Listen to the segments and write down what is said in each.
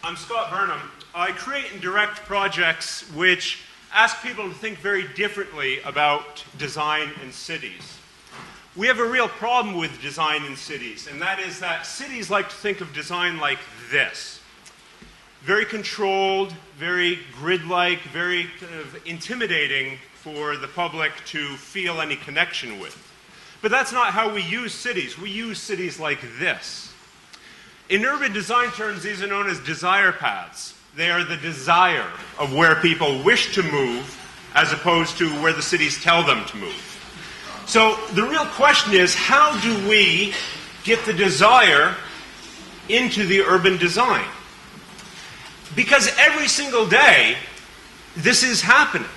I'm Scott Burnham. I create and direct projects which ask people to think very differently about design in cities. We have a real problem with design in cities, and that is that cities like to think of design like this. Very controlled, very grid-like, very kind of intimidating for the public to feel any connection with. But that's not how we use cities. We use cities like this. In urban design terms, these are known as desire paths. They are the desire of where people wish to move as opposed to where the cities tell them to move. So the real question is, how do we get the desire into the urban design? Because every single day, this is happening.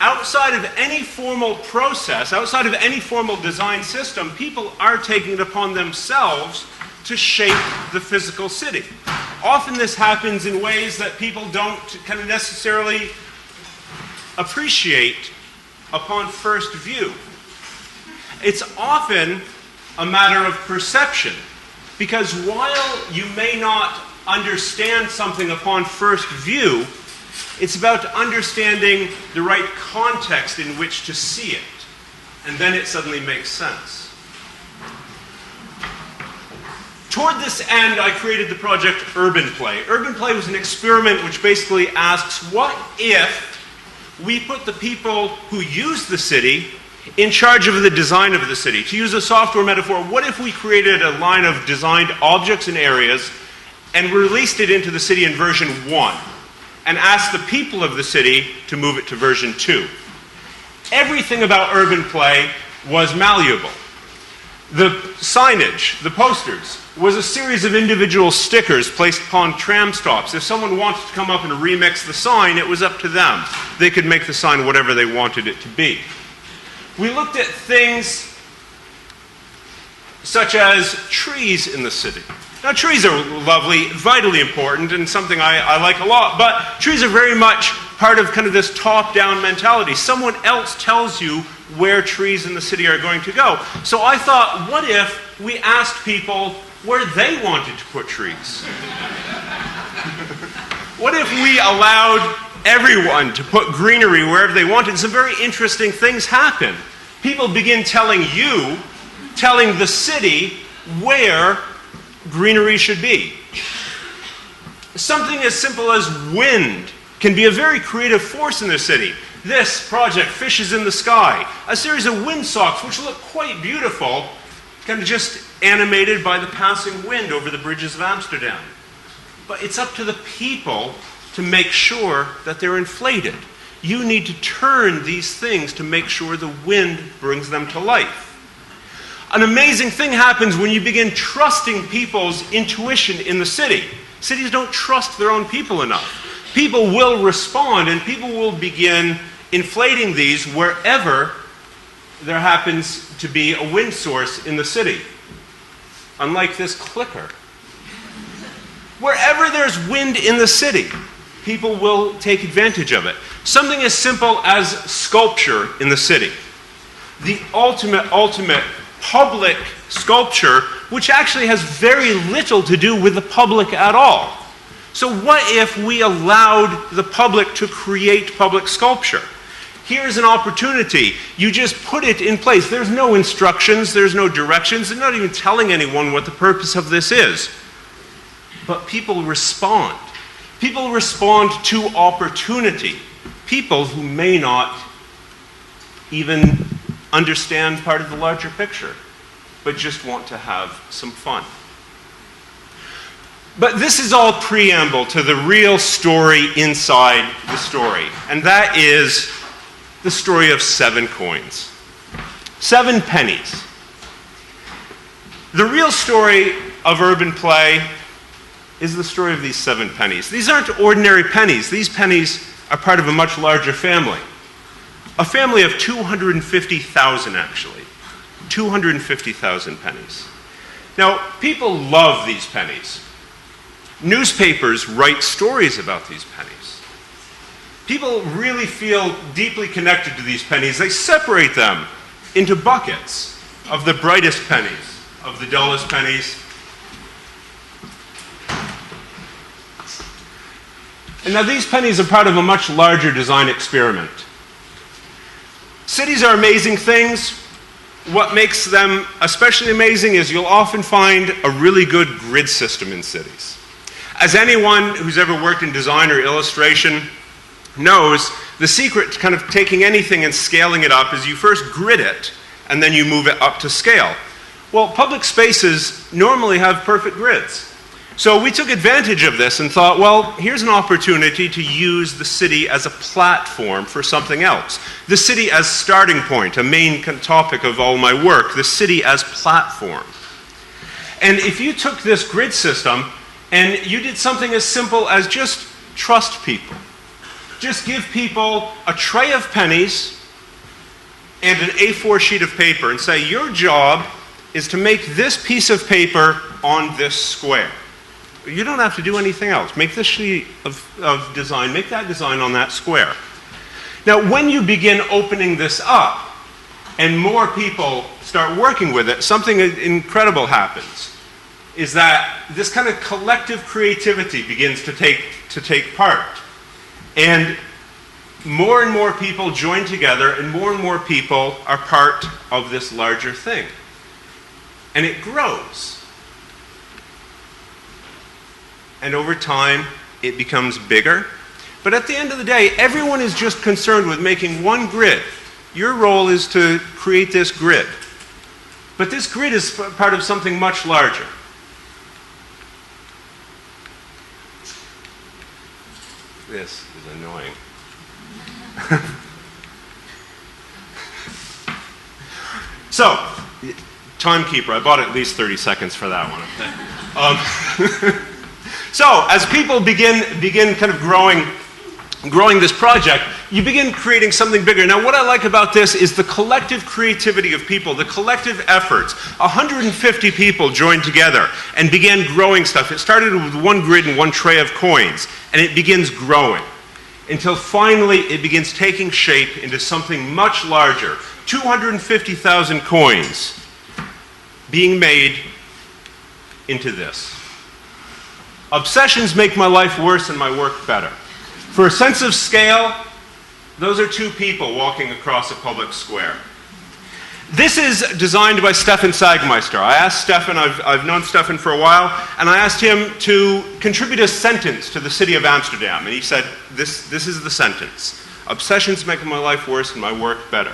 Outside of any formal process, outside of any formal design system, people are taking it upon themselves to shape the physical city. Often this happens in ways that people don't kind of necessarily appreciate upon first view. It's often a matter of perception, because while you may not understand something upon first view, it's about understanding the right context in which to see it, and then it suddenly makes sense. Toward this end, I created the project Urban Play. Urban Play was an experiment which basically asks, what if we put the people who use the city in charge of the design of the city? To use a software metaphor, what if we created a line of designed objects and areas and released it into the city in version 1 and asked the people of the city to move it to version 2? Everything about Urban Play was malleable. The signage, the posters, was a series of individual stickers placed upon tram stops. If someone wanted to come up and remix the sign, it was up to them. They could make the sign whatever they wanted it to be. We looked at things such as trees in the city. Now, trees are lovely, vitally important, and something I like a lot, but trees are very much part of kind of this top-down mentality. Someone else tells you where trees in the city are going to go. So I thought, what if we asked people where they wanted to put trees? What if we allowed everyone to put greenery wherever they wanted? Some very interesting things happen. People begin telling the city where greenery should be. Something as simple as wind can be a very creative force in the city. This project, Fishes in the Sky, a series of windsocks which look quite beautiful, kind of just animated by the passing wind over the bridges of Amsterdam. But it's up to the people to make sure that they're inflated. You need to turn these things to make sure the wind brings them to life. An amazing thing happens when you begin trusting people's intuition in the city. Cities don't trust their own people enough. People will respond, and people will begin inflating these wherever there happens to be a wind source in the city. Unlike this clicker. Wherever there's wind in the city, people will take advantage of it. Something as simple as sculpture in the city. The ultimate public sculpture, which actually has very little to do with the public at all. So what if we allowed the public to create public sculpture? Here's an opportunity. You just put it in place. There's no instructions, there's no directions, they're not even telling anyone what the purpose of this is. But people respond. People respond to opportunity. People who may not even understand part of the larger picture, but just want to have some fun. But this is all preamble to the real story inside the story, and that is the story of 7 coins. 7 pennies. The real story of Urban Play is the story of these 7 pennies. These aren't ordinary pennies. These pennies are part of a much larger family. A family of 250,000, actually. 250,000 pennies. Now, people love these pennies. Newspapers write stories about these pennies. People really feel deeply connected to these pennies. They separate them into buckets of the brightest pennies, of the dullest pennies, And now these pennies are part of a much larger design experiment. Cities are amazing things. What makes them especially amazing is you'll often find a really good grid system in cities. As anyone who's ever worked in design or illustration knows, the secret to kind of taking anything and scaling it up is you first grid it, and then you move it up to scale. Well, public spaces normally have perfect grids. So we took advantage of this and thought, well, here's an opportunity to use the city as a platform for something else. The city as starting point, a main topic of all my work, the city as platform. And if you took this grid system and you did something as simple as just trust people, just give people a tray of pennies and an A4 sheet of paper and say, your job is to make this piece of paper on this square. You don't have to do anything else. Make this sheet of design, make that design on that square. Now, when you begin opening this up and more people start working with it, something incredible happens. Is that this kind of collective creativity begins to take part. And more people join together, and more people are part of this larger thing. And it grows. And over time, it becomes bigger. But at the end of the day, everyone is just concerned with making one grid. Your role is to create this grid. But this grid is part of something much larger. This is annoying. So, Timekeeper, I bought at least 30 seconds for that one. So, as people begin kind of growing this project, you begin creating something bigger. Now, what I like about this is the collective creativity of people, the collective efforts. 150 people joined together and began growing stuff. It started with one grid and one tray of coins, and it begins growing until finally it begins taking shape into something much larger. 250,000 coins being made into this. Obsessions make my life worse and my work better. For a sense of scale, those are two people walking across a public square. This is designed by Stefan Sagmeister. I asked Stefan, I've known Stefan for a while, and I asked him to contribute a sentence to the city of Amsterdam. And he said, this is the sentence. Obsessions make my life worse and my work better.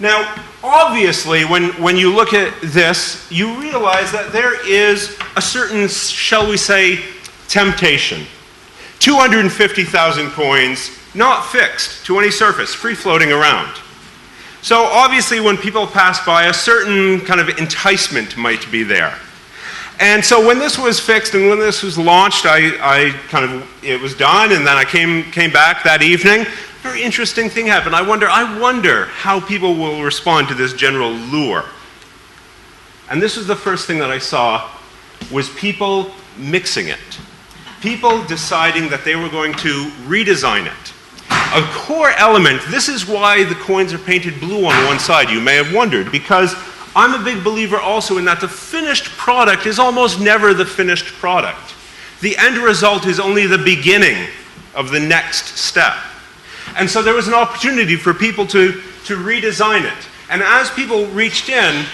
Now, obviously, when you look at this, you realize that there is a certain, shall we say, temptation. 250,000 coins, not fixed to any surface, free floating around. So obviously when people pass by, a certain kind of enticement might be there. And so when this was fixed and when this was launched, it was done, and then I came back that evening. A very interesting thing happened. I wonder how people will respond to this general lure. And this was the first thing that I saw, was people mixing it. People deciding that they were going to redesign it. A core element, this is why the coins are painted blue on one side, you may have wondered, because I'm a big believer also in that the finished product is almost never the finished product. The end result is only the beginning of the next step. And so there was an opportunity for people to redesign it. And as people reached in,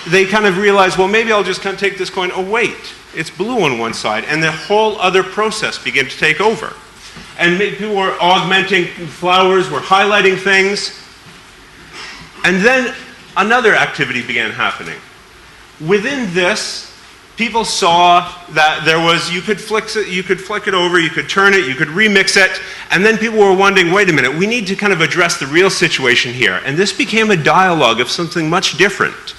they kind of realized, well, maybe I'll just kind of take this coin, oh wait, it's blue on one side, and the whole other process began to take over. And people were augmenting flowers, were highlighting things. And then another activity began happening. Within this, people saw that there was, you could flick it over, you could turn it, you could remix it, and then people were wondering, wait a minute, we need to kind of address the real situation here. And this became a dialogue of something much different.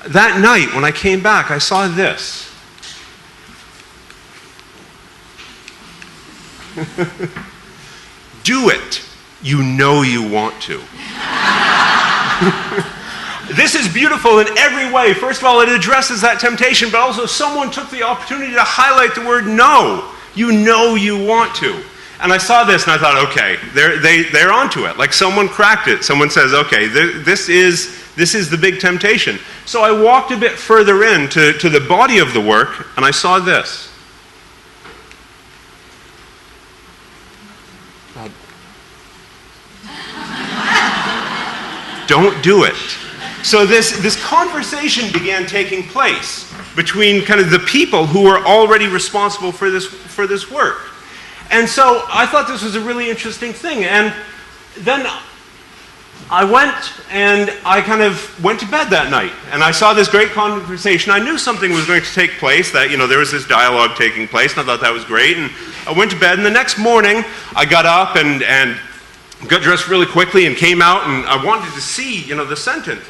That night, when I came back, I saw this. Do it. You know you want to. This is beautiful in every way. First of all, it addresses that temptation, but also someone took the opportunity to highlight the word no. You know you want to. And I saw this and I thought, okay, they're onto it. Like someone cracked it. Someone says, okay, this is the big temptation. So I walked a bit further in to the body of the work, and I saw this. Don't do it. So this conversation began taking place between kind of the people who were already responsible for this work. And so I thought this was a really interesting thing. And then I went and I kind of went to bed that night. And I saw this great conversation. I knew something was going to take place, that, there was this dialogue taking place, and I thought that was great. And I went to bed, and the next morning I got up and got dressed really quickly and came out, and I wanted to see, the sentence.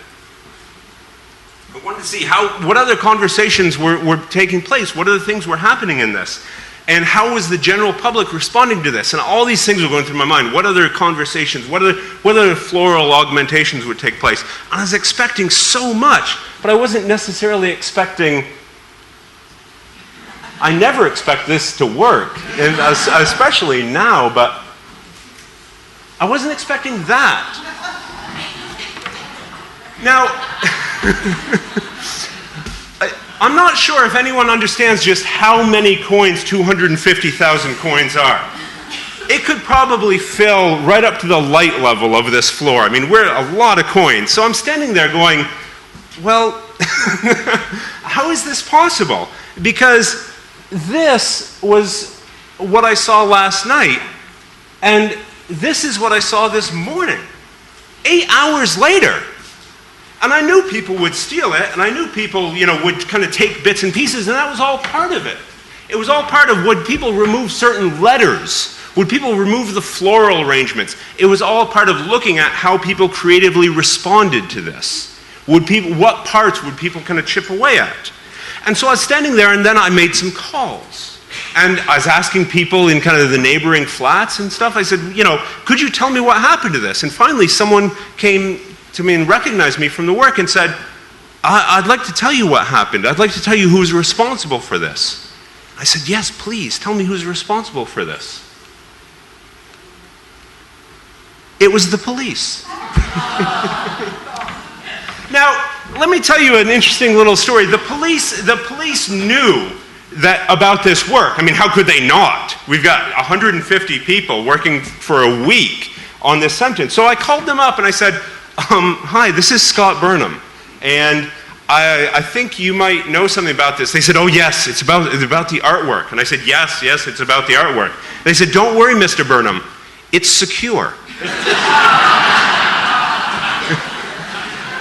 I wanted to see what other conversations were taking place, what other things were happening in this, and how was the general public responding to this, and all these things were going through my mind. What other conversations, what other floral augmentations would take place? And I was expecting so much, but I wasn't necessarily expecting. I never expect this to work, and especially now, but I wasn't expecting that. Now, I'm not sure if anyone understands just how many coins 250,000 coins are. It could probably fill right up to the light level of this floor. I mean, we're a lot of coins. So I'm standing there going, well, how is this possible? Because this was what I saw last night, and this is what I saw this morning, 8 hours later. And I knew people would steal it, and I knew people, would kind of take bits and pieces, and that was all part of it. It was all part of, would people remove certain letters? Would people remove the floral arrangements? It was all part of looking at how people creatively responded to this. What parts would people kind of chip away at? And so I was standing there, and then I made some calls. And I was asking people in kind of the neighboring flats and stuff. I said, could you tell me what happened to this? And finally, someone came to me and recognized me from the work and said, I'd like to tell you what happened. I'd like to tell you who's responsible for this. I said, yes, please, tell me who's responsible for this. It was the police. Now, let me tell you an interesting little story. The police knew about this work. I mean, how could they not? We've got 150 people working for a week on this sentence. So I called them up and I said, hi, this is Scott Burnham, and I think you might know something about this. They said, oh yes, it's about the artwork. And I said, yes, it's about the artwork. They said, don't worry, Mr. Burnham, it's secure.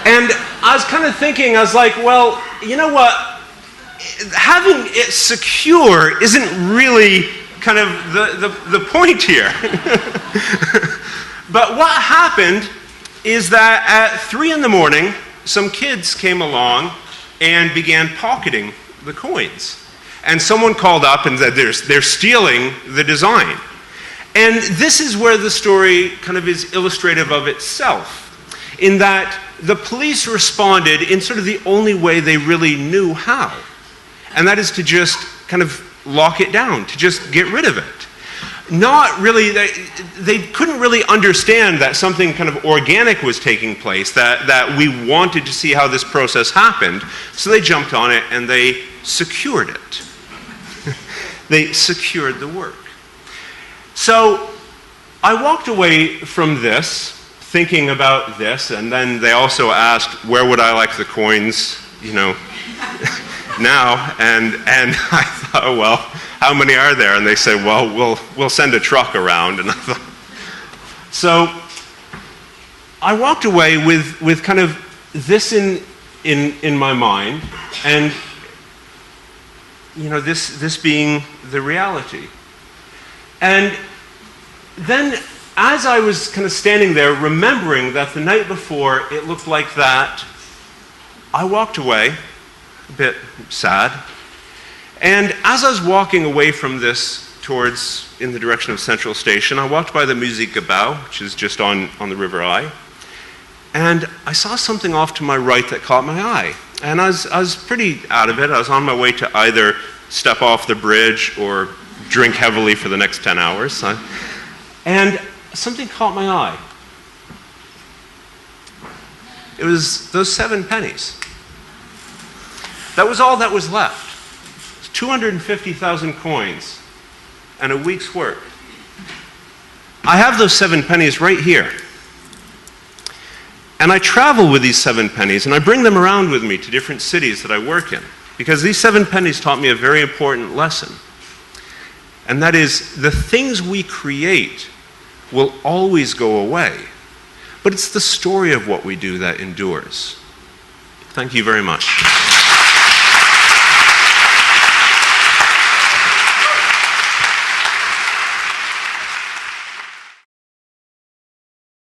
And I was kind of thinking, I was like, well, you know what? Having it secure isn't really kind of the point here. But what happened is that at 3 in the morning, some kids came along and began pocketing the coins. And someone called up and said, they're stealing the design. And this is where the story kind of is illustrative of itself, in that the police responded in sort of the only way they really knew how. And that is to just kind of lock it down, to just get rid of it. Not really, they couldn't really understand that something kind of organic was taking place, that we wanted to see how this process happened, so they jumped on it and they secured it. They secured the work. So I walked away from this, thinking about this, and then they also asked, where would I like the coins, now? And I thought, well, how many are there? And they said, well, we'll send a truck around. And I thought, so I walked away with kind of this in my mind, and this being the reality. And then as I was kind of standing there remembering that the night before it looked like that, I walked away a bit sad. And as I was walking away from this in the direction of Central Station, I walked by the Muziekgebouw, which is just on the River Eye, and I saw something off to my right that caught my eye. And I was pretty out of it. I was on my way to either step off the bridge or drink heavily for the next 10 hours. And something caught my eye. It was those 7 pennies. That was all that was left. 250,000 coins and a week's work. I have those 7 pennies right here. And I travel with these 7 pennies, and I bring them around with me to different cities that I work in, because these 7 pennies taught me a very important lesson. And that is, the things we create will always go away, but it's the story of what we do that endures. Thank you very much.